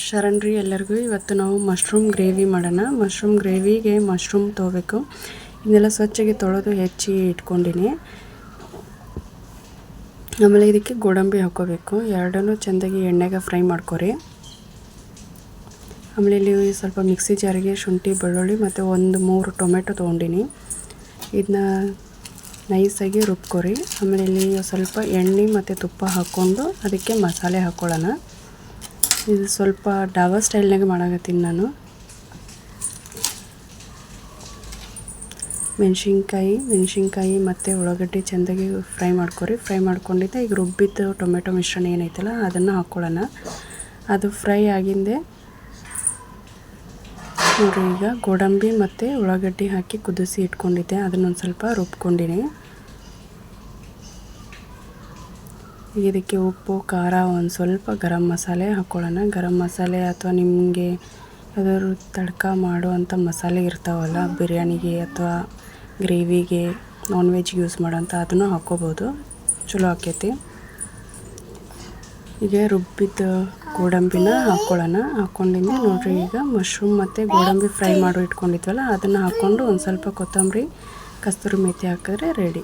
ಶರಣ್ರಿ ಎಲ್ಲರಿಗೂ. ಇವತ್ತು ನಾವು ಮಶ್ರೂಮ್ ಗ್ರೇವಿ ಮಾಡೋಣ. ಮಶ್ರೂಮ್ ಗ್ರೇವಿಗೆ ಮಶ್ರೂಮ್ ತೊಗೋಬೇಕು. ಇದನ್ನೆಲ್ಲ ಸ್ವಚ್ಛಗೆ ತೊಳೆದು ಹೆಚ್ಚಿ ಇಟ್ಕೊಂಡಿನಿ. ಆಮೇಲೆ ಇದಕ್ಕೆ ಗೋಡಂಬಿ ಹಾಕ್ಕೋಬೇಕು. ಎರಡನ್ನೂ ಚೆಂದಾಗಿ ಎಣ್ಣೆಗೆ ಫ್ರೈ ಮಾಡ್ಕೊರಿ. ಆಮೇಲೆ ಇಲ್ಲಿ ಸ್ವಲ್ಪ ಮಿಕ್ಸಿ ಜಾರಿಗೆ ಶುಂಠಿ ಬೆಳ್ಳುಳ್ಳಿ ಮತ್ತು 1-3 ಟೊಮೆಟೊ ತೊಗೊಂಡಿನಿ. ಇದನ್ನ ನೈಸಾಗಿ ರುಬ್ಕೊರಿ. ಆಮೇಲೆ ಇಲ್ಲಿ ಸ್ವಲ್ಪ ಎಣ್ಣೆ ಮತ್ತು ತುಪ್ಪ ಹಾಕ್ಕೊಂಡು ಅದಕ್ಕೆ ಮಸಾಲೆ ಹಾಕ್ಕೊಳ್ಳೋಣ. ಇದು ಸ್ವಲ್ಪ ಡಾಬಾ ಸ್ಟೈಲ್ನಾಗೆ ಮಾಡಾಕತ್ತೀನಿ ನಾನು. ಮೆಣಸಿನ್ಕಾಯಿ ಮತ್ತು ಉಳ್ಳಾಗಡ್ಡಿ ಚೆಂದಾಗಿ ಫ್ರೈ ಮಾಡ್ಕೊರಿ. ಫ್ರೈ ಮಾಡ್ಕೊಂಡಿದ್ದೆ ಈಗ ರುಬ್ಬಿದ್ದು ಟೊಮೆಟೊ ಮಿಶ್ರಣ ಏನೈತಲ್ಲ ಅದನ್ನು ಹಾಕ್ಕೊಳ್ಳೋಣ. ಅದು ಫ್ರೈ ಆಗಿಂದೆ ನೋಡಿರಿ, ಈಗ ಗೋಡಂಬಿ ಮತ್ತು ಉಳ್ಳಾಗಡ್ಡಿ ಹಾಕಿ ಕುದಿಸಿ ಇಟ್ಕೊಂಡಿದ್ದೆ. ಅದನ್ನೊಂದು ಸ್ವಲ್ಪ ರುಬ್ಕೊಂಡಿನಿ. ಇದಕ್ಕೆ ಉಪ್ಪು ಖಾರ ಒಂದು ಸ್ವಲ್ಪ ಗರಂ ಮಸಾಲೆ ಹಾಕ್ಕೊಳ್ಳೋಣ. ಗರಂ ಮಸಾಲೆ ಅಥವಾ ನಿಮಗೆ ಯಾವ್ದಾದ್ರು ತಡ್ಕ ಮಾಡುವಂಥ ಮಸಾಲೆ ಇರ್ತಾವಲ್ಲ, ಬಿರಿಯಾನಿಗೆ ಅಥವಾ ಗ್ರೇವಿಗೆ ನಾನ್ ವೆಜ್ಗೆ ಯೂಸ್ ಮಾಡೋಂಥ ಅದನ್ನು ಹಾಕ್ಕೋಬೋದು, ಚಲೋ ಆಕೈತಿ. ಈಗ ರುಬ್ಬಿದ ಗೋಡಂಬಿನ ಹಾಕ್ಕೊಳ್ಳೋಣ. ಹಾಕ್ಕೊಂಡಿದ್ದೆ ನೋಡಿರಿ, ಈಗ ಮಶ್ರೂಮ್ ಮತ್ತು ಗೋಡಂಬಿ ಫ್ರೈ ಮಾಡಿ ಇಟ್ಕೊಂಡಿದ್ವಲ್ಲ ಅದನ್ನು ಹಾಕ್ಕೊಂಡು ಒಂದು ಸ್ವಲ್ಪ ಕೊತ್ತಂಬರಿ ಕಸ್ತೂರಿ ಮೇಥಿ ಹಾಕಿದ್ರೆ ರೆಡಿ.